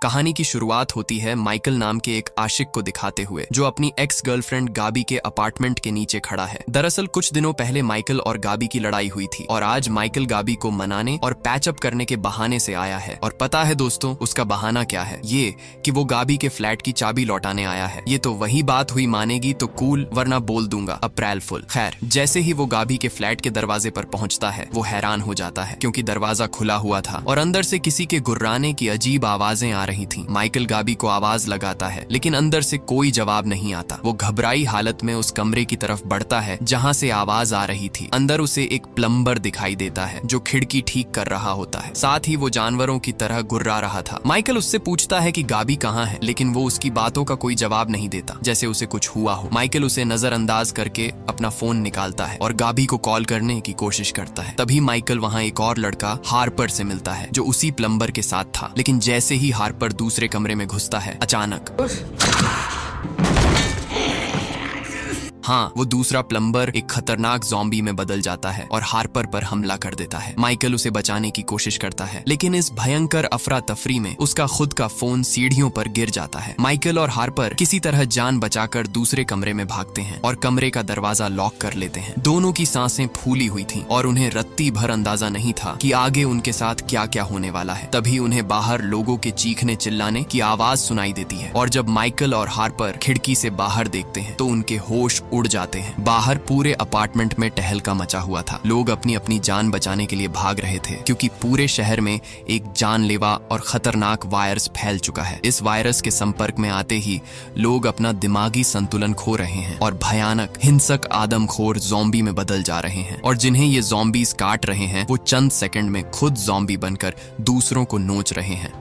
कहानी की शुरुआत होती है माइकल नाम के एक आशिक को दिखाते हुए, जो अपनी एक्स गर्लफ्रेंड गाबी के अपार्टमेंट के नीचे खड़ा है। दरअसल कुछ दिनों पहले माइकल और गाबी की लड़ाई हुई थी और आज माइकल गाबी को मनाने और पैचअप करने के बहाने से आया है। और पता है दोस्तों, उसका बहाना क्या है? ये कि वो गाबी के फ्लैट की चाबी लौटाने आया है। ये तो वही बात हुई, मानेगी तो कूल, वरना बोल दूंगा अप्रैल फुल। खैर, जैसे ही वो गाबी के फ्लैट के दरवाजे पर पहुंचता है, वो हैरान हो जाता है क्योंकि दरवाजा खुला हुआ था और अंदर से किसी के गुर्राने की अजीब आवाजें आ रही थी। माइकल गाबी को आवाज लगाता है, लेकिन अंदर से कोई जवाब नहीं आता। वो घबराई हालत में उस कमरे की तरफ बढ़ता है जहां से आवाज आ रही थी। अंदर उसे एक प्लम्बर दिखाई देता है जो खिड़की ठीक कर रहा होता है। साथ ही वो जानवरों की तरह गुर्रा रहा था। माइकल उससे पूछता है कि गाबी कहाँ है, लेकिन वो उसकी बातों का कोई जवाब नहीं देता, जैसे उसे कुछ हुआ हो। माइकल उसे नजरअंदाज करके अपना फोन निकालता है और गाबी को कॉल करने की कोशिश करता है। तभी माइकल वहां एक और लड़का हार्पर से मिलता है जो उसी प्लम्बर के साथ था। लेकिन जैसे ही हार्पर दूसरे कमरे में घुसता है, अचानक हाँ, वो दूसरा प्लम्बर एक खतरनाक ज़ॉम्बी में बदल जाता है और हार्पर पर हमला कर देता है। माइकल उसे बचाने की कोशिश करता है, लेकिन इस भयंकर अफरा तफरी में उसका खुद का फोन सीढ़ियों पर गिर जाता है। माइकल और हार्पर किसी तरह जान बचाकर दूसरे कमरे में भागते हैं और कमरे का दरवाजा लॉक कर लेते हैं। दोनों की सांसें फूली हुई थीं और उन्हें रत्ती भर अंदाजा नहीं था कि आगे उनके साथ क्या क्या होने वाला है। तभी उन्हें बाहर लोगों के चीखने चिल्लाने की आवाज सुनाई देती है और जब माइकल और हार्पर खिड़की से बाहर देखते हैं तो उनके होश उड़ जाते हैं। बाहर पूरे अपार्टमेंट में टहलका मचा हुआ था। लोग अपनी अपनी जान बचाने के लिए भाग रहे थे क्योंकि पूरे शहर में एक जानलेवा और खतरनाक वायरस फैल चुका है। इस वायरस के संपर्क में आते ही लोग अपना दिमागी संतुलन खो रहे हैं और भयानक हिंसक आदमखोर ज़ॉम्बी में बदल जा रहे हैं। और जिन्हें ये ज़ॉम्बीज काट रहे हैं वो चंद सेकंड में खुद ज़ॉम्बी बनकर दूसरों को नोच रहे हैं।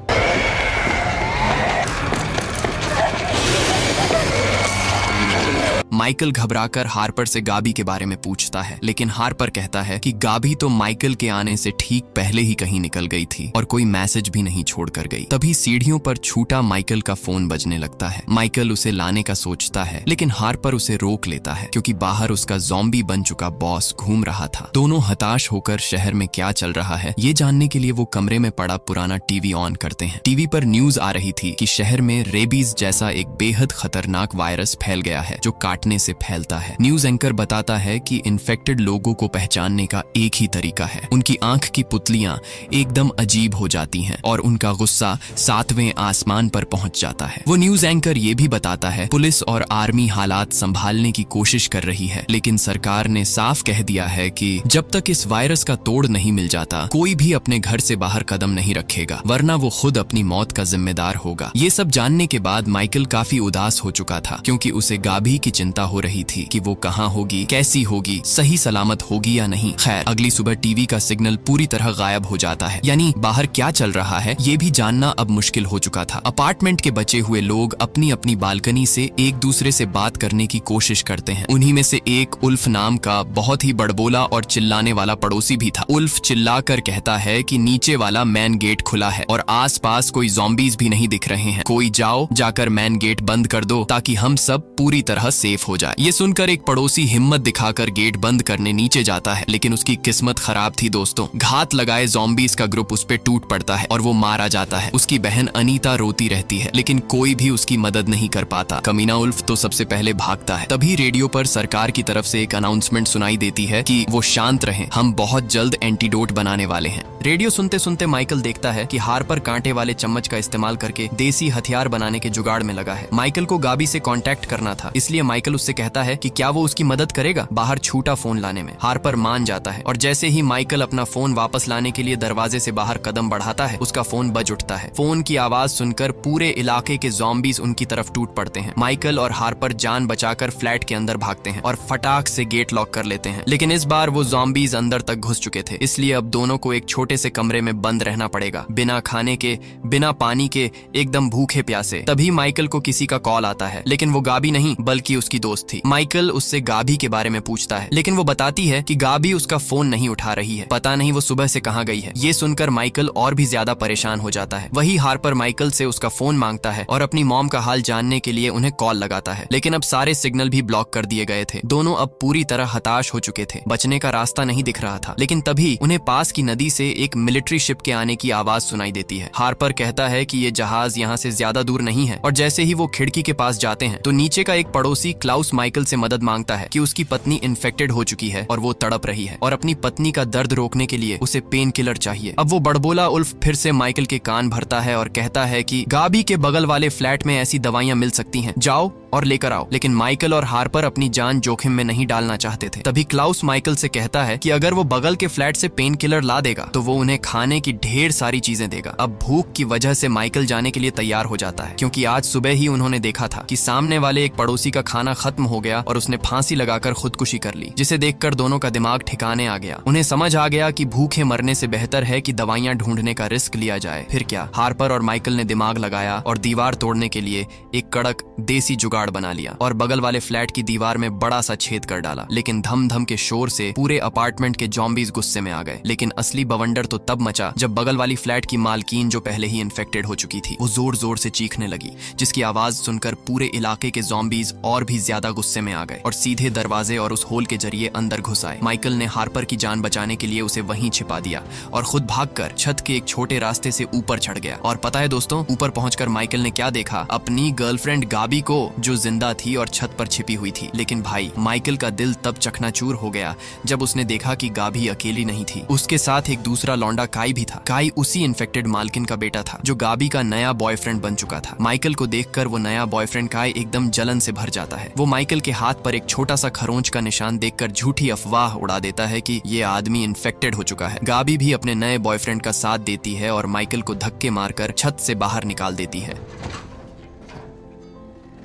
माइकल घबराकर हार्पर से गाबी के बारे में पूछता है, लेकिन हार्पर कहता है कि गाबी तो माइकल के आने से ठीक पहले ही कहीं निकल गई थी और कोई मैसेज भी नहीं छोड़कर गई। तभी सीढ़ियों पर छूटा माइकल का फोन बजने लगता है। माइकल उसे लाने का सोचता है, लेकिन हार्पर उसे रोक लेता है क्योंकि बाहर उसका ज़ॉम्बी बन चुका बॉस घूम रहा था। दोनों हताश होकर शहर में क्या चल रहा है ये जानने के लिए वो कमरे में पड़ा पुराना टीवी ऑन करते हैं। टीवी पर न्यूज आ रही थी कि शहर में रेबीज जैसा एक बेहद खतरनाक वायरस फैल गया है जो काटने से फैलता है। न्यूज एंकर बताता है कि इन्फेक्टेड लोगों को पहचानने का एक ही तरीका है, उनकी आंख की पुतलियां एकदम अजीब हो जाती हैं और उनका गुस्सा 7वें आसमान पर पहुंच जाता है। वो न्यूज एंकर ये भी बताता है पुलिस और आर्मी हालात संभालने की कोशिश कर रही है, लेकिन सरकार ने साफ कह दिया है कि जब तक इस वायरस का तोड़ नहीं मिल जाता कोई भी अपने घर से बाहर कदम नहीं रखेगा, वरना वो खुद अपनी मौत का जिम्मेदार होगा। ये सब जानने के बाद माइकल काफी उदास हो चुका था क्योंकि उसे गाबी की चिंता हो रही थी कि वो कहाँ होगी, कैसी होगी, सही सलामत होगी या नहीं। खैर, अगली सुबह टीवी का सिग्नल पूरी तरह गायब हो जाता है, यानी बाहर क्या चल रहा है ये भी जानना अब मुश्किल हो चुका था। अपार्टमेंट के बचे हुए लोग अपनी अपनी बालकनी से एक दूसरे से बात करने की कोशिश करते हैं। उन्हीं में से एक उल्फ नाम का बहुत ही बड़बोला और चिल्लाने वाला पड़ोसी भी था। उल्फ चिल्लाकर कहता है कि नीचे वाला मैन गेट खुला है और आसपास कोई ज़ॉम्बीज भी नहीं दिख रहे हैं। कोई जाओ, जाकर मैन गेट बंद कर दो ताकि हम सब पूरी तरह सेफ हो जाए। ये सुनकर एक पड़ोसी हिम्मत दिखाकर गेट बंद करने नीचे जाता है, लेकिन उसकी किस्मत खराब थी दोस्तों। घात लगाए ज़ॉम्बीज का ग्रुप उस पे टूट पड़ता है और वो मारा जाता है। उसकी बहन अनीता रोती रहती है, लेकिन कोई भी उसकी मदद नहीं कर पाता। कमीना उल्फ तो सबसे पहले भागता है। तभी रेडियो पर सरकार की तरफ से एक अनाउंसमेंट सुनाई देती है कि वो शांत रहें, हम बहुत जल्द एंटीडोट बनाने वाले हैं। रेडियो सुनते सुनते माइकल देखता है कि हार्पर कांटे वाले चम्मच का इस्तेमाल करके देसी हथियार बनाने के जुगाड़ में लगा है। माइकल को गाबी से कांटेक्ट करना था, इसलिए माइकल उससे कहता है कि क्या वो उसकी मदद करेगा बाहर छूटा फोन लाने में। हार्पर मान जाता है और जैसे ही माइकल अपना फोन वापस लाने के लिए दरवाजे से बाहर कदम बढ़ाता है, उसका फोन बज उठता है। फोन की आवाज सुनकर पूरे इलाके के ज़ॉम्बीज उनकी तरफ टूट पड़ते हैं। माइकल और हार्पर जान बचाकर फ्लैट के अंदर भागते हैं और फटाक से गेट लॉक कर लेते हैं, लेकिन इस बार वो ज़ॉम्बीज अंदर तक घुस चुके थे, इसलिए अब दोनों को एक छोटे से कमरे में बंद रहना पड़ेगा, बिना खाने के, बिना पानी के, एकदम भूखे प्यासे। तभी माइकल को किसी का कॉल आता है, लेकिन वो गाबी नहीं बल्कि उसकी की दोस्त थी। माइकल उससे गाबी के बारे में पूछता है, लेकिन वो बताती है कि गाबी उसका फोन नहीं उठा रही है, पता नहीं वो सुबह से कहाँ गई है। ये सुनकर माइकल और भी ज्यादा परेशान हो जाता है। वही हार्पर माइकल से उसका फोन मांगता है और अपनी मॉम का हाल जानने के लिए उन्हें कॉल लगाता है, लेकिन अब सारे सिग्नल भी ब्लॉक कर दिए गए थे। दोनों अब पूरी तरह हताश हो चुके थे, बचने का रास्ता नहीं दिख रहा था। लेकिन तभी उन्हें पास की नदी से एक मिलिट्री शिप के आने की आवाज सुनाई देती है। हार्पर कहता है कि ये जहाज यहाँ से ज्यादा दूर नहीं है, और जैसे ही वो खिड़की के पास जाते हैं तो नीचे का एक पड़ोसी क्लाउस माइकल से मदद मांगता है कि उसकी पत्नी इन्फेक्टेड हो चुकी है और वो तड़प रही है और अपनी पत्नी का दर्द रोकने के लिए उसे पेन किलर चाहिए। अब वो बड़बोला उल्फ फिर से माइकल के कान भरता है और कहता है कि गाबी के बगल वाले फ्लैट में ऐसी दवाइयां मिल सकती हैं, जाओ और लेकर आओ। लेकिन माइकल और हार्पर अपनी जान जोखिम में नहीं डालना चाहते थे। तभी क्लाउस माइकल से कहता है कि अगर वो बगल के फ्लैट से पेन किलर ला देगा तो वो उन्हें खाने की ढेर सारी चीजें देगा। अब भूख की वजह से माइकल जाने के लिए तैयार हो जाता है, क्योंकि आज सुबह ही उन्होंने देखा था कि सामने वाले एक पड़ोसी का खाना खत्म हो गया और उसने फांसी लगाकर खुदकुशी कर ली, जिसे देखकर दोनों का दिमाग ठिकाने आ गया। उन्हें समझ आ गया कि भूखे मरने से बेहतर है कि दवाइयां ढूंढने का रिस्क लिया जाए। फिर क्या, हार्पर और माइकल ने दिमाग लगाया और दीवार तोड़ने के लिए एक कड़क देसी जुगाड़ बना लिया और बगल वाले फ्लैट की दीवार में बड़ा सा छेद कर डाला। लेकिन धम धम के शोर से पूरे अपार्टमेंट के जॉम्बीज गुस्से में आ गए। लेकिन असली बवंडर तो तब मचा जब बगल वाली फ्लैट की मालकीन, जो पहले ही इन्फेक्टेड हो चुकी थी, वो जोर जोर से चीखने लगी, जिसकी आवाज सुनकर पूरे इलाके के जॉम्बीज और भी ज्यादा गुस्से में आ गए और सीधे दरवाजे और उस होल के जरिए अंदर घुस आए। माइकल ने हार्पर की जान बचाने के लिए उसे वहीं छिपा दिया और खुद भागकर छत के एक छोटे रास्ते से ऊपर चढ़ गया। और पता है दोस्तों, ऊपर पहुंचकर माइकल ने क्या देखा? अपनी गर्लफ्रेंड गाबी को, जो जिंदा थी और छत पर छिपी हुई थी। लेकिन भाई, माइकल का दिल तब चकनाचूर हो गया जब उसने देखा कि गाबी अकेली नहीं थी, उसके साथ एक दूसरा लौंडा काई भी था। काई उसी इन्फेक्टेड मालकिन का बेटा था, जो गाबी का नया बॉयफ्रेंड बन चुका था। माइकल को देखकर वो नया बॉयफ्रेंड काई एकदम जलन से भर जाता है। वो माइकल के हाथ पर एक छोटा सा खरोंच का निशान देखकर झूठी अफवाह उड़ा देता है कि ये आदमी इन्फेक्टेड हो चुका है। गाबी भी अपने नए बॉयफ्रेंड का साथ देती है और माइकल को धक्के मारकर छत से बाहर निकाल देती है।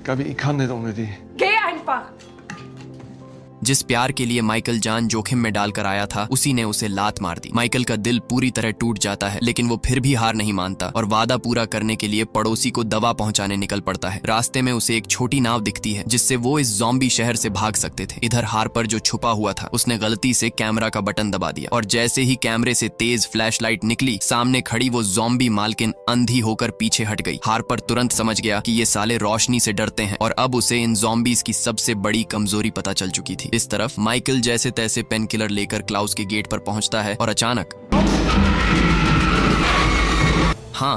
Gabi, ich kann nicht ohne dich. Geh einfach! जिस प्यार के लिए माइकल जान जोखिम में डालकर आया था, उसी ने उसे लात मार दी। माइकल का दिल पूरी तरह टूट जाता है, लेकिन वो फिर भी हार नहीं मानता और वादा पूरा करने के लिए पड़ोसी को दवा पहुंचाने निकल पड़ता है। रास्ते में उसे एक छोटी नाव दिखती है, जिससे वो इस ज़ॉम्बी शहर से भाग सकते थे। इधर हार्पर, जो छुपा हुआ था, उसने गलती से कैमरा का बटन दबा दिया और जैसे ही कैमरे से तेज फ्लैशलाइट निकली, सामने खड़ी वो ज़ॉम्बी मालकिन अंधी होकर पीछे हट गई। हार्पर तुरंत समझ गया कि ये साले रोशनी से डरते हैं और अब उसे इन ज़ॉम्बीज की सबसे बड़ी कमजोरी पता चल चुकी थी। इस तरफ माइकल जैसे तैसे पेन किलर लेकर क्लाउस के गेट पर पहुंचता है और अचानक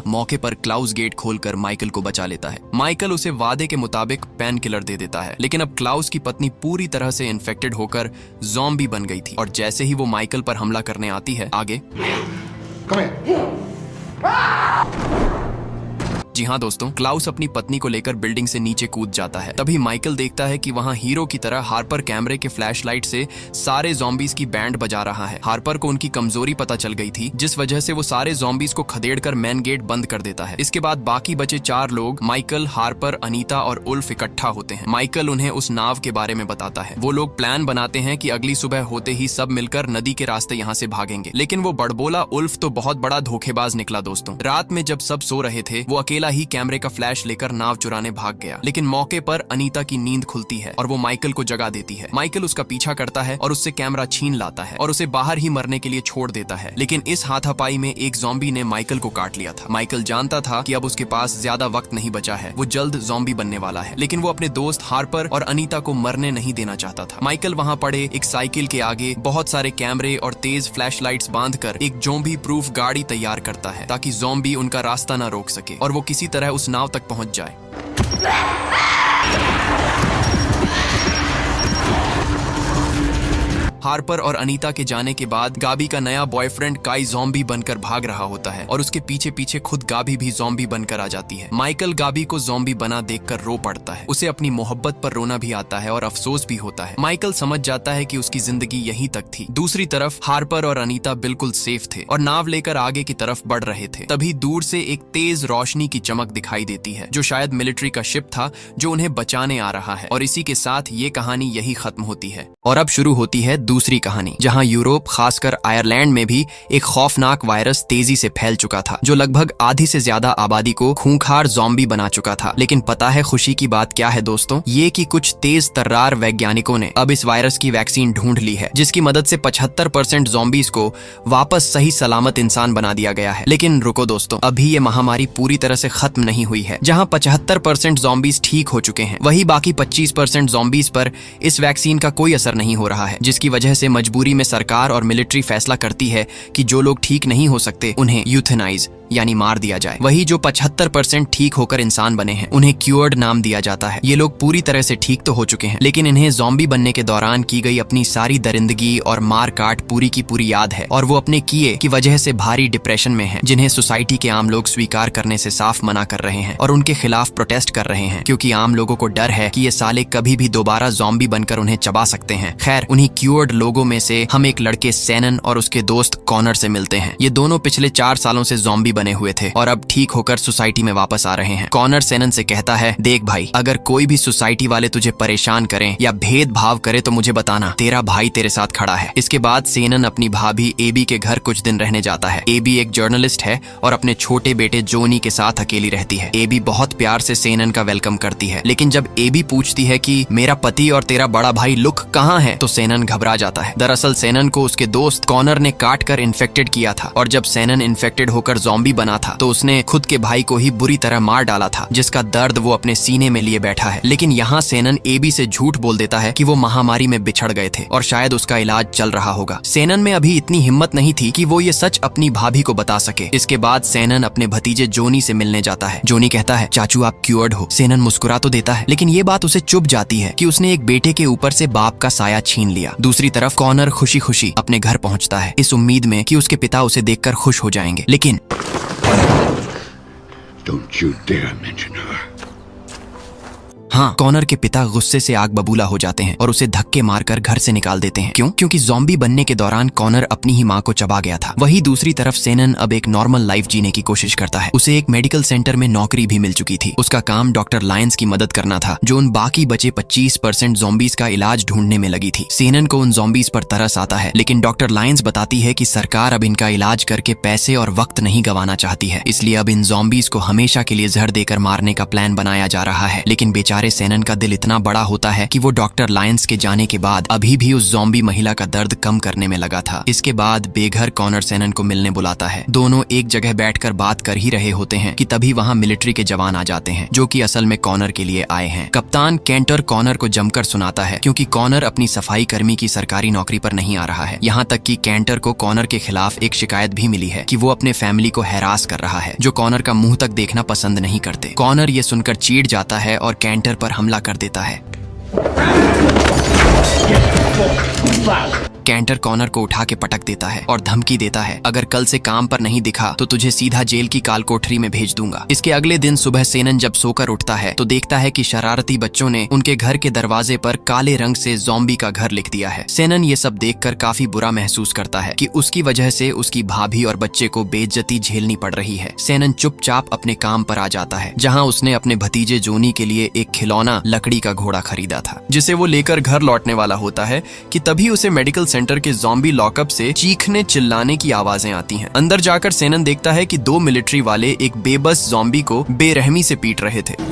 मौके पर क्लाउस गेट खोलकर माइकल को बचा लेता है। माइकल उसे वादे के मुताबिक पेन किलर दे देता है, लेकिन अब क्लाउस की पत्नी पूरी तरह से इन्फेक्टेड होकर ज़ॉम्बी बन गई थी और जैसे ही वो माइकल पर हमला करने आती है, आगे जी हाँ दोस्तों, क्लाउस अपनी पत्नी को लेकर बिल्डिंग से नीचे कूद जाता है। तभी माइकल देखता है कि वहाँ हीरो की तरह हार्पर कैमरे के फ्लैशलाइट से सारे ज़ॉम्बीज की बैंड बजा रहा है। हार्पर को उनकी कमजोरी पता चल गई थी, जिस वजह से वो सारे ज़ॉम्बीज को खदेड़कर मेन गेट बंद कर देता है। इसके बाद बाकी बचे 4 लोग, माइकल, हार्पर, अनीता और उल्फ, इकट्ठा होते हैं। माइकल उन्हें उस नाव के बारे में बताता है। वो लोग प्लान बनाते हैं कि अगली सुबह होते ही सब मिलकर नदी के रास्ते यहाँ से भागेंगे। लेकिन वो बड़बोला उल्फ तो बहुत बड़ा धोखेबाज निकला दोस्तों। रात में जब सब सो रहे थे, वो अकेला ही कैमरे का फ्लैश लेकर नाव चुराने भाग गया। लेकिन मौके पर अनीता की नींद खुलती है और वो माइकल को जगा देती है। माइकल उसका पीछा करता है और उससे कैमरा छीन लाता है और उसे बाहर ही मरने के लिए छोड़ देता है। लेकिन इस हाथापाई में एक ज़ॉम्बी ने माइकल को काट लिया था। माइकल जानता था कि अब उसके पास ज्यादा वक्त नहीं बचा है, वो जल्द ज़ॉम्बी बनने वाला है। लेकिन वो अपने दोस्त हार्पर और अनीता को मरने नहीं देना चाहता था। माइकल वहाँ पड़े एक साइकिल के आगे बहुत सारे कैमरे और तेज फ्लैशलाइट्स बांधकर एक ज़ॉम्बी प्रूफ गाड़ी तैयार करता है, ताकि ज़ॉम्बी उनका रास्ता न रोक सके और वो किसी तरह उस नाव तक पहुंच जाए। हार्पर और अनीता के जाने के बाद गाबी का नया बॉयफ्रेंड काई ज़ॉम्बी बनकर भाग रहा होता है और उसके पीछे पीछे खुद गाबी भी ज़ॉम्बी बनकर आ जाती है। माइकल गाबी को ज़ॉम्बी बना देखकर रो पड़ता है। उसे अपनी मोहब्बत पर रोना भी आता है और अफसोस भी होता है। माइकल समझ जाता है कि उसकी जिंदगी यहीं तक थी। दूसरी तरफ हार्पर और अनीता बिल्कुल सेफ थे और नाव लेकर आगे की तरफ बढ़ रहे थे। तभी दूर से एक तेज रोशनी की चमक दिखाई देती है, जो शायद मिलिट्री का शिप था जो उन्हें बचाने आ रहा है। और इसी के साथ ये कहानी यही खत्म होती है और अब शुरू होती है दूसरी कहानी, जहां यूरोप खासकर आयरलैंड में भी एक खौफनाक वायरस तेजी से फैल चुका था जो लगभग आधी से ज्यादा आबादी को खूंखार ज़ॉम्बी बना चुका था। लेकिन पता है खुशी की बात क्या है दोस्तों? ये कि कुछ तेज तर्रार वैज्ञानिकों ने अब इस वायरस की वैक्सीन ढूंढ ली है, जिसकी मदद से 75% ज़ॉम्बीज को वापस सही सलामत इंसान बना दिया गया है। लेकिन रुको दोस्तों, अभी ये महामारी पूरी तरह से खत्म नहीं हुई है। जहां 75% ज़ॉम्बीज ठीक हो चुके हैं, वही बाकी 25% ज़ॉम्बीज पर इस वैक्सीन का कोई असर नहीं हो रहा है, जिसकी वजह से मजबूरी में सरकार और मिलिट्री फैसला करती है कि जो लोग ठीक नहीं हो सकते उन्हें यूथेनाइज यानी मार दिया जाए। वही जो 75% ठीक होकर इंसान बने हैं उन्हें क्योर्ड नाम दिया जाता है। ये लोग पूरी तरह से ठीक तो हो चुके हैं, लेकिन इन्हें ज़ॉम्बी बनने के दौरान की गई अपनी सारी दरिंदगी और मार काट पूरी की पूरी याद है, और वो अपने किए की वजह से भारी डिप्रेशन में हैं, जिन्हें सोसाइटी के आम लोग स्वीकार करने से साफ मना कर रहे हैं और उनके खिलाफ प्रोटेस्ट कर रहे हैं, क्योंकि आम लोगों को डर है कि ये साले कभी भी दोबारा ज़ॉम्बी बनकर उन्हें चबा सकते हैं। खैर, उन्हीं क्योर्ड लोगों में से हम एक लड़के सैनन और उसके दोस्त कॉनर से मिलते हैं। ये दोनों पिछले 4 सालों से ज़ॉम्बी बने हुए थे और अब ठीक होकर सोसाइटी में वापस आ रहे हैं। कॉनर सैनन से कहता है, देख भाई, अगर कोई भी सोसाइटी वाले तुझे परेशान करें या भेदभाव करे तो मुझे बताना, तेरा भाई तेरे साथ खड़ा है। इसके बाद सैनन अपनी भाभी एबी के घर कुछ दिन रहने जाता है। एबी एक जर्नलिस्ट है और अपने छोटे बेटे जोनी के साथ अकेली रहती है। एबी बहुत प्यार से सैनन का वेलकम करती है, लेकिन जब एबी पूछती है कि मेरा पति और तेरा बड़ा भाई लुक कहाँ है, तो सैनन घबरा जाता है। दरअसल सैनन को उसके दोस्त कॉनर ने काट कर इन्फेक्टेड किया था, और जब सैनन इन्फेक्टेड होकर ज़ॉम्बी बना था तो उसने खुद के भाई को ही बुरी तरह मार डाला था, जिसका दर्द वो अपने सीने में लिए बैठा है। लेकिन यहाँ सैनन एबी से झूठ बोल देता है कि वो महामारी में बिछड़ गए थे और शायद उसका इलाज चल रहा होगा। सैनन में अभी इतनी हिम्मत नहीं थी कि वो ये सच अपनी भाभी को बता सके। इसके बाद सैनन अपने भतीजे जोनी से मिलने जाता है। जोनी कहता है, चाचू आप क्योर्ड हो। सैनन मुस्कुरा तो देता है, लेकिन ये बात उसे चुभ जाती है कि उसने एक बेटे के ऊपर से बाप का साया छीन लिया। दूसरी तरफ कॉनर खुशी खुशी अपने घर पहुंचता है, इस उम्मीद में कि उसके पिता उसे देखकर खुश हो जाएंगे। लेकिन Don't you dare mention her. हाँ, कॉनर के पिता गुस्से से आग बबूला हो जाते हैं और उसे धक्के मारकर घर से निकाल देते हैं। क्यों? क्योंकि ज़ॉम्बी बनने के दौरान कॉनर अपनी ही माँ को चबा गया था। वही दूसरी तरफ सैनन अब एक नॉर्मल लाइफ जीने की कोशिश करता है। उसे एक मेडिकल सेंटर में नौकरी भी मिल चुकी थी। उसका काम डॉक्टर लायंस की मदद करना था, जो उन बाकी बचे 25% ज़ॉम्बीज का इलाज ढूंढने में लगी थी। सैनन को उन ज़ॉम्बीज पर तरस आता है, लेकिन डॉक्टर लायंस बताती है कि सरकार अब इनका इलाज करके पैसे और वक्त नहीं गंवाना चाहती है, इसलिए अब इन ज़ॉम्बीज को हमेशा के लिए जहर देकर मारने का प्लान बनाया जा रहा है। लेकिन बेचारे सैनन का दिल इतना बड़ा होता है कि वो डॉक्टर लायंस के जाने के बाद अभी भी उस ज़ॉम्बी महिला का दर्द कम करने में लगा था। इसके बाद बेघर कॉनर सैनन को मिलने बुलाता है। दोनों एक जगह बैठकर बात कर ही रहे होते हैं कि तभी वहाँ मिलिट्री के जवान आ जाते हैं, जो कि असल में कॉनर के लिए आए हैं। कप्तान कैंटर कॉनर को जमकर सुनाता है, क्योंकि कॉनर अपनी सफाई कर्मी की सरकारी नौकरी पर नहीं आ रहा है। यहाँ तक कि कैंटर को कॉनर के खिलाफ एक शिकायत भी मिली है कि वो अपने फैमिली को हैरास कर रहा है, जो कॉनर का मुंह तक देखना पसंद नहीं करते। कॉनर ये सुनकर चीड़ जाता है और कैंटर पर हमला कर देता है। कैंटर कॉनर को उठा के पटक देता है और धमकी देता है, अगर कल से काम पर नहीं दिखा तो तुझे सीधा जेल की काल कोठरी में भेज दूंगा। इसके अगले दिन सुबह सैनन जब सोकर उठता है तो देखता है कि शरारती बच्चों ने उनके घर के दरवाजे पर काले रंग से ज़ॉम्बी का घर लिख दिया है। सैनन ये सब देखकर काफी बुरा महसूस करता है कि उसकी वजह से उसकी भाभी और बच्चे को बेइज्जती झेलनी पड़ रही है। सैनन चुपचाप अपने काम पर आ जाता है, जहाँ उसने अपने भतीजे जोनी के लिए एक खिलौना लकड़ी का घोड़ा खरीदा था, जिसे वो लेकर घर लौटने वाला होता है कि तभी उसे मेडिकल सेंटर के ज़ॉम्बी लॉकअप से चीखने चिल्लाने की आवाजें आती हैं। अंदर जाकर सैनन देखता है कि 2 मिलिट्री वाले एक बेबस ज़ॉम्बी को बेरहमी से पीट रहे थे।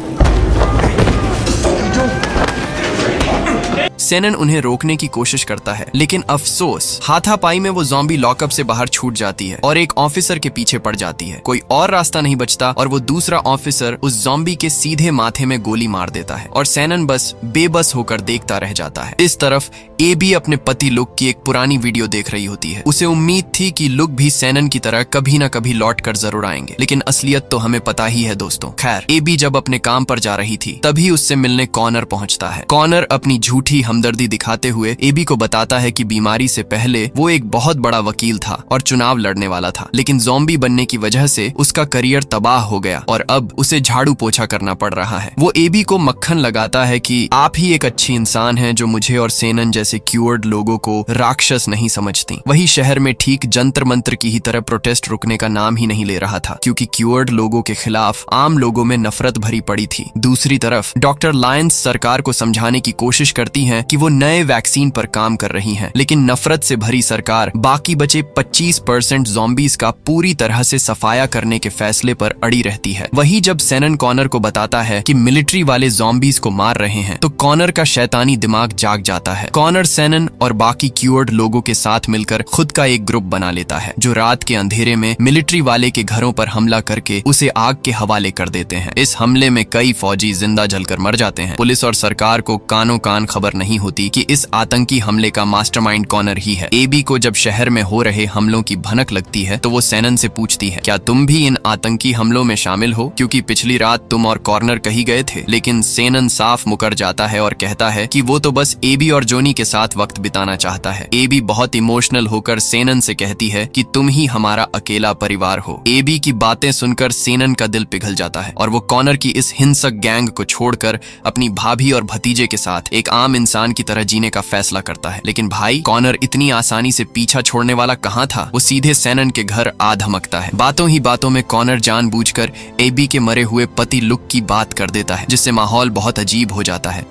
सैनन उन्हें रोकने की कोशिश करता है, लेकिन अफसोस हाथापाई में वो ज़ॉम्बी लॉकअप से बाहर छूट जाती है और एक ऑफिसर के पीछे पड़ जाती है। कोई और रास्ता नहीं बचता और वो दूसरा ऑफिसर उस ज़ॉम्बी के सीधे माथे में गोली मार देता है और सैनन बस बेबस होकर देखता रह जाता है। इस तरफ एबी अपने पति लुक की एक पुरानी वीडियो देख रही होती है। उसे उम्मीद थी कि लुक भी सैनन की तरह कभी न कभी लौट कर जरूर आएंगे, लेकिन असलियत तो हमें पता ही है दोस्तों। खैर, एबी जब अपने काम पर जा रही थी तभी उससे मिलने कॉनर पहुंचता है। कॉनर अपनी झूठी हमदर्दी दिखाते हुए एबी को बताता है कि बीमारी से पहले वो एक बहुत बड़ा वकील था और चुनाव लड़ने वाला था, लेकिन ज़ॉम्बी बनने की वजह से उसका करियर तबाह हो गया और अब उसे झाड़ू पोछा करना पड़ रहा है। वो एबी को मक्खन लगाता है कि आप ही एक अच्छी इंसान हैं जो मुझे और सैनन जैसे क्यूर्ड लोगों को राक्षस नहीं समझती। वही शहर में ठीक जंतर मंत्र की ही तरह प्रोटेस्ट रुकने का नाम ही नहीं ले रहा था, क्योंकि क्यूर्ड लोगों के खिलाफ आम लोगों में नफरत भरी पड़ी थी। दूसरी तरफ डॉक्टर लायंस सरकार को समझाने की कोशिश करती हैं हैं कि वो नए वैक्सीन पर काम कर रही हैं, लेकिन नफरत से भरी सरकार बाकी बचे 25% ज़ॉम्बीज का पूरी तरह से सफाया करने के फैसले पर अड़ी रहती है। वहीं जब सेनन कॉनर को बताता है कि मिलिट्री वाले ज़ॉम्बीज को मार रहे हैं, तो कॉनर का शैतानी दिमाग जाग जाता है। कॉनर सेनन और बाकी क्यूअर्ड लोगों के साथ मिलकर खुद का एक ग्रुप बना लेता है, जो रात के अंधेरे में मिलिट्री वाले के घरों पर हमला करके उसे आग के हवाले कर देते हैं। इस हमले में कई फौजी जिंदा जलकर मर जाते हैं। पुलिस और सरकार को कानों कान खबर नहीं होती कि इस आतंकी हमले का मास्टरमाइंड कॉनर ही है। एबी को जब शहर में हो रहे हमलों की भनक लगती है तो वो सेनन से पूछती है, क्या तुम भी इन आतंकी हमलों में शामिल हो? क्योंकि पिछली रात तुम और कॉर्नर कहीं गए थे। लेकिन सेनन साफ मुकर जाता है और कहता है कि वो तो बस एबी और जोनी के साथ वक्त बिताना चाहता है। एबी बहुत इमोशनल होकर सेनन से कहती है कि तुम ही हमारा अकेला परिवार हो। एबी की बातें सुनकर सेनन का दिल पिघल जाता है और वो कॉनर की इस हिंसक गैंग को छोड़कर अपनी भाभी और भतीजे के साथ एक आम इंसान की तरह जीने का फैसला करता है। लेकिन भाई कॉनर इतनी आसानी से पीछा छोड़ने वाला कहाँ था। वो सीधे सेनन के घर आ धमकता है। बातों ही बातों में कॉनर जानबूझकर एबी के मरे हुए पति लुक की बात कर देता है, जिससे माहौल बहुत अजीब हो जाता है।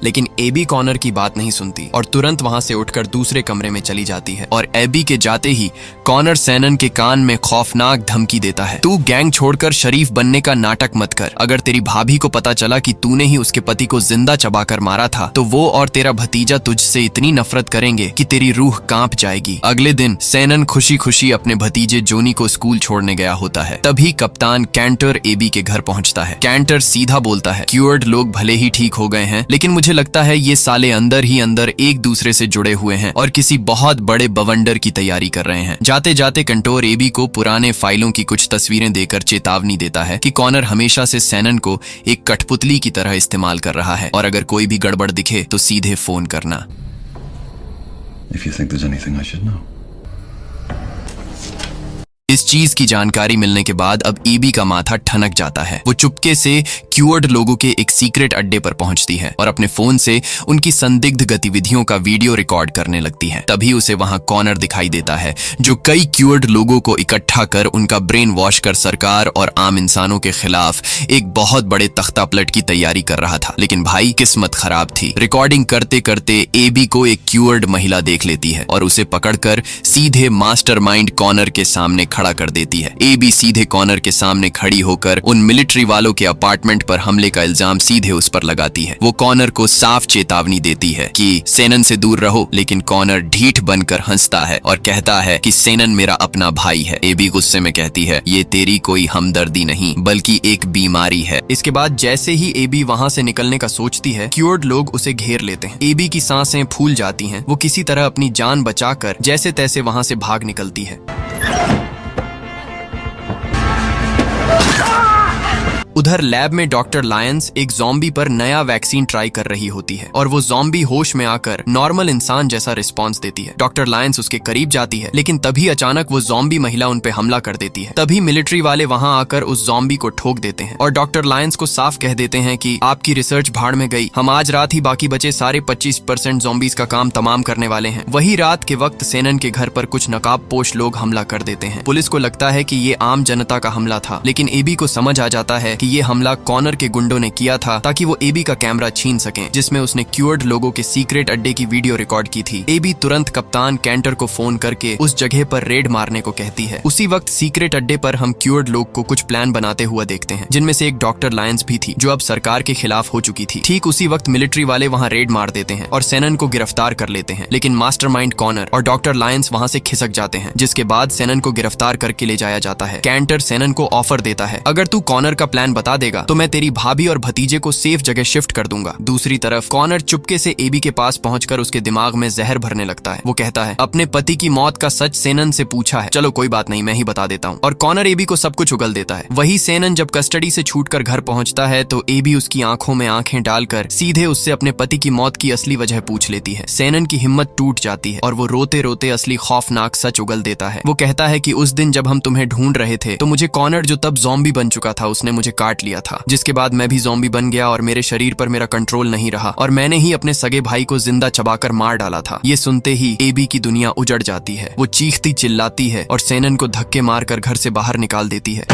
लेकिन एबी कॉनर की बात नहीं सुनती और तुरंत वहां से उठकर दूसरे कमरे में चली जाती है। और एबी के जाते ही कॉनर सेनन के कान में खौफनाक धमकी देता है, तू गैंग छोड़कर शरीफ बनने का नाटक मत कर। अगर तेरी भाभी को पता चला कि तूने ही उसके पति को जिंदा चबाकर मारा था, तो वो और तेरा भतीजा तुझसे इतनी नफरत करेंगे कि तेरी रूह कांप जाएगी। अगले दिन सेनन खुशी खुशी अपने भतीजे जोनी को स्कूल छोड़ने गया होता है। तभी कप्तान कैंटर एबी के घर पहुंचता है। कैंटर सीधा बोलता है, क्यूअर्ड लोग भले ही ठीक हो गए हैं, लेकिन मुझे लगता है ये साले अंदर ही अंदर एक दूसरे से जुड़े हुए हैं और किसी बहुत बड़े बवंडर की तैयारी कर रहे हैं। जाते जाते कंटोर एबी को पुराने फाइलों की कुछ तस्वीरें देकर चेतावनी देता है कि कॉनर हमेशा से सेनन को एक कठपुतली की तरह इस्तेमाल कर रहा है और अगर कोई भी गड़बड़ दिखे तो सीधे फोन करना। If you think there's anything I should know. इस चीज की जानकारी मिलने के बाद अब ईबी का माथा ठनक जाता है। वो चुपके से क्यूअर्ड लोगों के एक सीक्रेट अड्डे पर पहुंचती है और अपने फोन से उनकी संदिग्ध गतिविधियों का वीडियो रिकॉर्ड करने लगती है। तभी उसे वहां कॉनर दिखाई देता है, जो कई क्यूअर्ड लोगों को इकट्ठा कर उनका ब्रेन वॉश कर सरकार और आम इंसानों के खिलाफ एक बहुत बड़े तख्ता पलट की तैयारी कर रहा था। लेकिन भाई किस्मत खराब थी। रिकॉर्डिंग करते करते एबी को एक क्यूअर्ड महिला देख लेती है और उसे पकड़कर सीधे मास्टरमाइंड कॉनर के सामने खड़ा कर देती है। एबी सीधे कॉनर के सामने खड़ी होकर उन मिलिट्री वालों के अपार्टमेंट पर हमले का इल्जाम सीधे उस पर लगाती है। वो कॉनर को साफ चेतावनी देती है कि सेनन से दूर रहो, लेकिन कॉनर ढीठ बनकर हंसता है और कहता है कि सेनन मेरा अपना भाई है। एबी गुस्से में कहती है, ये तेरी कोई हमदर्दी नहीं बल्कि एक बीमारी है। इसके बाद जैसे ही एबी वहां से निकलने का सोचती है, क्यूअर्ड लोग उसे घेर लेते हैं। एबी की सांसें फूल जाती हैं। वो किसी तरह अपनी जान बचाकर जैसे तैसे वहां से भाग निकलती है। उधर लैब में डॉक्टर लायंस एक ज़ॉम्बी पर नया वैक्सीन ट्राई कर रही होती है और वो ज़ॉम्बी होश में आकर नॉर्मल इंसान जैसा रिस्पॉन्स देती है। डॉक्टर लायंस उसके करीब जाती है, लेकिन तभी अचानक वो ज़ॉम्बी महिला उन पे हमला कर देती है। तभी मिलिट्री वाले वहां आकर उस ज़ॉम्बी को ठोक देते हैं और डॉक्टर लायंस को साफ कह देते हैं कि आपकी रिसर्च भाड़ में गई, हम आज रात ही बाकी बचे सारे 25% ज़ॉम्बीज का काम तमाम करने वाले हैं। वही रात के वक्त सेनन के घर पर कुछ नकाबपोश लोग हमला कर देते हैं। पुलिस को लगता है कि ये आम जनता का हमला था, लेकिन एबी को समझ आ जाता है कि ये हमला कॉनर के गुंडों ने किया था ताकि वो एबी का कैमरा छीन सकें, जिसमें उसने क्यूअर्ड लोगों के सीक्रेट अड्डे की वीडियो रिकॉर्ड की थी। एबी तुरंत कप्तान कैंटर को फोन करके उस जगह पर रेड मारने को कहती है। उसी वक्त सीक्रेट अड्डे पर हम क्यूअर्ड लोग को कुछ प्लान बनाते हुए देखते हैं, जिनमें से एक डॉक्टर लायंस भी थी, जो अब सरकार के खिलाफ हो चुकी थी। ठीक उसी वक्त मिलिट्री वाले वहां रेड मार देते हैं और सेनन को गिरफ्तार कर लेते हैं। लेकिन मास्टरमाइंड कॉनर और डॉक्टर लायंस वहां से खिसक जाते हैं, जिसके बाद सेनन को गिरफ्तार करके ले जाया जाता है। कैंटर सेनन को ऑफर देता है, अगर तू कॉनर का प्लान बता देगा तो मैं तेरी भाभी और भतीजे को सेफ जगह शिफ्ट कर दूंगा। दूसरी तरफ कॉनर चुपके से एबी के पास पहुंचकर उसके दिमाग में जहर भरने लगता है। वो कहता है, अपने पति की मौत का सच सेनन से पूछा है, चलो कोई बात नहीं, मैं ही बता देता हूँ। और कॉनर एबी को सब कुछ उगल देता है। वही सेनन जब कस्टडी से छूटकर घर पहुंचता है तो एबी उसकी आंखों में आंखें डालकर सीधे उससे अपने पति की मौत की असली वजह पूछ लेती है। सेनन की हिम्मत टूट जाती है और वो रोते रोते असली खौफनाक सच उगल देता है। वो कहता है कि उस दिन जब हम तुम्हें ढूंढ रहे थे तो मुझे कॉनर, जो तब ज़ॉम्बी बन चुका था, उसने मुझे काट लिया था, जिसके बाद मैं भी ज़ॉम्बी बन गया और मेरे शरीर पर मेरा कंट्रोल नहीं रहा और मैंने ही अपने सगे भाई को जिंदा चबाकर मार डाला था। ये सुनते ही एबी की दुनिया उजड़ जाती है। वो चीखती चिल्लाती है और सेनन को धक्के मारकर घर से बाहर निकाल देती है।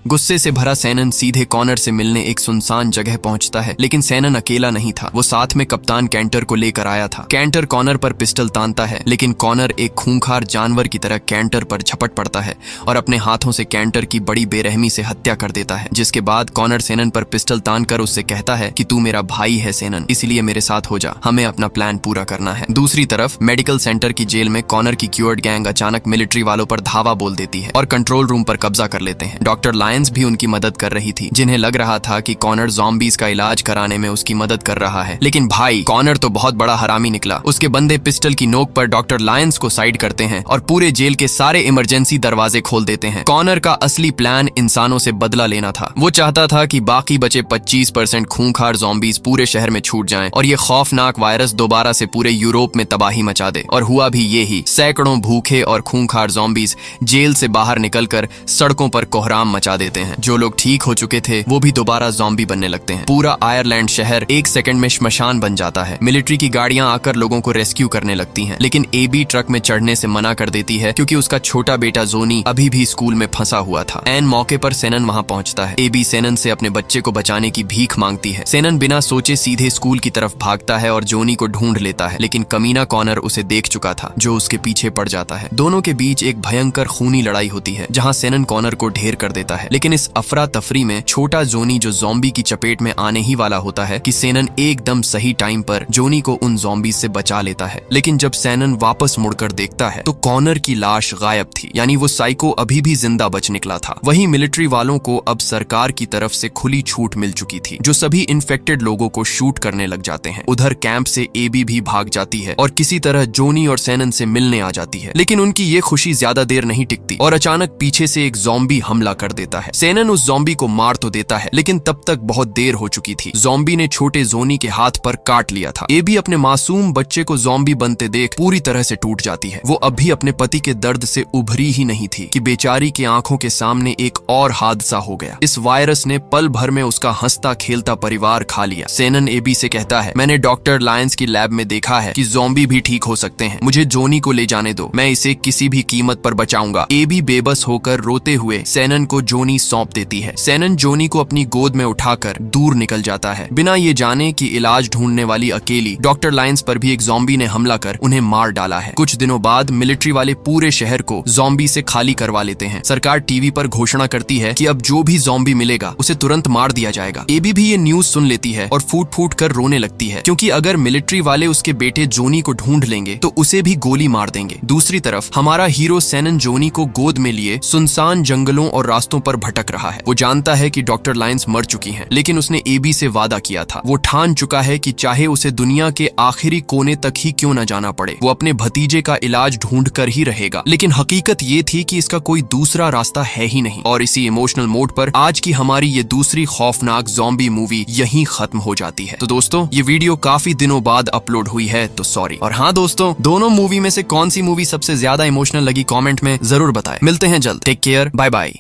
गुस्से से भरा सैनन सीधे कॉनर से मिलने एक सुनसान जगह पहुंचता है, लेकिन सैनन अकेला नहीं था। वो साथ में कप्तान कैंटर को लेकर आया था। कैंटर कॉनर पर पिस्टल तानता है, लेकिन कॉनर एक खूंखार जानवर की तरह कैंटर पर झपट पड़ता है और अपने हाथों से कैंटर की बड़ी बेरहमी से हत्या कर देता है। जिसके बाद कॉनर सैनन पर पिस्टल तानकर उससे कहता है कि तू मेरा भाई है सैनन, इसलिए मेरे साथ हो जा, हमें अपना प्लान पूरा करना है। दूसरी तरफ मेडिकल सेंटर की जेल में कॉनर की क्यूअर्ड गैंग अचानक मिलिट्री वालों पर धावा बोल देती है और कंट्रोल रूम पर कब्जा कर लेते हैं। डॉक्टर लायंस भी उनकी मदद कर रही थी, जिन्हें लग रहा था कि कॉनर ज़ॉम्बीज का इलाज कराने में उसकी मदद कर रहा है। लेकिन भाई कॉनर तो बहुत बड़ा हरामी निकला। उसके बंदे पिस्टल की नोक पर डॉक्टर लायंस को साइड करते हैं और पूरे जेल के सारे इमरजेंसी दरवाजे खोल देते हैं। कॉनर का असली प्लान इंसानों से बदला लेना था। वो चाहता था कि बाकी बचे 25% खूंखार ज़ॉम्बीज पूरे शहर में छूट जाएं और ये खौफनाक वायरस दोबारा से पूरे यूरोप में तबाही मचा दे। और हुआ भी ये ही। सैकड़ों भूखे और खूंखार ज़ॉम्बीज जेल से बाहर निकलकर सड़कों पर कोहराम मचा देते हैं। जो लोग ठीक हो चुके थे वो भी दोबारा ज़ॉम्बी बनने लगते हैं। पूरा आयरलैंड शहर एक सेकंड में श्मशान बन जाता है। मिलिट्री की गाड़ियां आकर लोगों को रेस्क्यू करने लगती हैं, लेकिन एबी ट्रक में चढ़ने से मना कर देती है क्योंकि उसका छोटा बेटा जोनी अभी भी स्कूल में फंसा हुआ था। ऐन मौके पर सैनन वहां पहुंचता है। एबी सैनन से अपने बच्चे को बचाने की भीख मांगती है। सैनन बिना सोचे सीधे स्कूल की तरफ भागता है और जोनी को ढूंढ लेता है, लेकिन कमीना कॉनर उसे देख चुका था, जो उसके पीछे पड़ जाता है। दोनों के बीच एक भयंकर खूनी लड़ाई होती है, जहां सैनन कॉनर को ढेर कर देता है। लेकिन इस अफरा तफरी में छोटा जोनी जो ज़ॉम्बी की चपेट में आने ही वाला होता है कि सैनन एकदम सही टाइम पर जोनी को उन ज़ॉम्बीज से बचा लेता है। लेकिन जब सैनन वापस मुड़कर देखता है तो कॉनर की लाश गायब थी, यानी वो साइको अभी भी जिंदा बच निकला था। वहीं मिलिट्री वालों को अब सरकार की तरफ से खुली छूट मिल चुकी थी, जो सभी इन्फेक्टेड लोगों को शूट करने लग जाते हैं। उधर कैंप से एबी भी भाग जाती है और किसी तरह जोनी और सैनन से मिलने आ जाती है। लेकिन उनकी ये खुशी ज्यादा देर नहीं टिकती और अचानक पीछे से एक ज़ॉम्बी हमला कर देता है। सैनन उस ज़ॉम्बी को मार तो देता है, लेकिन तब तक बहुत देर हो चुकी थी। ज़ॉम्बी ने छोटे जोनी के हाथ पर काट लिया था। एबी अपने मासूम बच्चे को ज़ॉम्बी बनते देख पूरी तरह से टूट जाती है। वो अभी अपने पति के दर्द से उभरी ही नहीं थी कि बेचारी की आंखों के सामने एक और हादसा हो गया। इस वायरस ने पल भर में उसका हंसता खेलता परिवार खा लिया। सैनन एबी से कहता है, मैंने डॉक्टर लायंस की लैब में देखा है कि ज़ॉम्बी भी ठीक हो सकते हैं। मुझे जोनी को ले जाने दो, मैं इसे किसी भी कीमत पर बचाऊंगा। एबी बेबस होकर रोते हुए सैनन को जोनी सौंप देती है। सैनन जोनी को अपनी गोद में उठाकर दूर निकल जाता है, बिना ये जाने कि इलाज ढूंढने वाली अकेली डॉक्टर लायंस पर भी एक ज़ॉम्बी ने हमला कर उन्हें मार डाला है। कुछ दिनों बाद मिलिट्री वाले पूरे शहर को ज़ॉम्बी से खाली करवा लेते हैं। सरकार टीवी पर घोषणा करती है कि अब जो भी ज़ॉम्बी मिलेगा उसे तुरंत मार दिया जाएगा। एबी भी ये न्यूज सुन लेती है और फूट फूट कर रोने लगती है, क्योंकि अगर मिलिट्री वाले उसके बेटे जोनी को ढूंढ लेंगे तो उसे भी गोली मार देंगे। दूसरी तरफ हमारा हीरो सैनन जोनी को गोद में लिए सुनसान जंगलों और रास्तों पर भटक रहा है। वो जानता है कि डॉक्टर लायंस मर चुकी हैं, लेकिन उसने एबी से वादा किया था। वो ठान चुका है कि चाहे उसे दुनिया के आखिरी कोने तक ही क्यों न जाना पड़े, वो अपने भतीजे का इलाज ढूंढ कर ही रहेगा। लेकिन हकीकत ये थी कि इसका कोई दूसरा रास्ता है ही नहीं। और इसी इमोशनल मोड पर आज की हमारी ये दूसरी खौफनाक ज़ॉम्बी मूवी यहीं खत्म हो जाती है। तो दोस्तों, ये वीडियो काफी दिनों बाद अपलोड हुई है, तो सॉरी। और हाँ दोस्तों, दोनों मूवी में से कौन सी मूवी सबसे ज्यादा इमोशनल लगी कमेंट में जरूर बताएं। मिलते हैं जल्द। Take care, bye bye.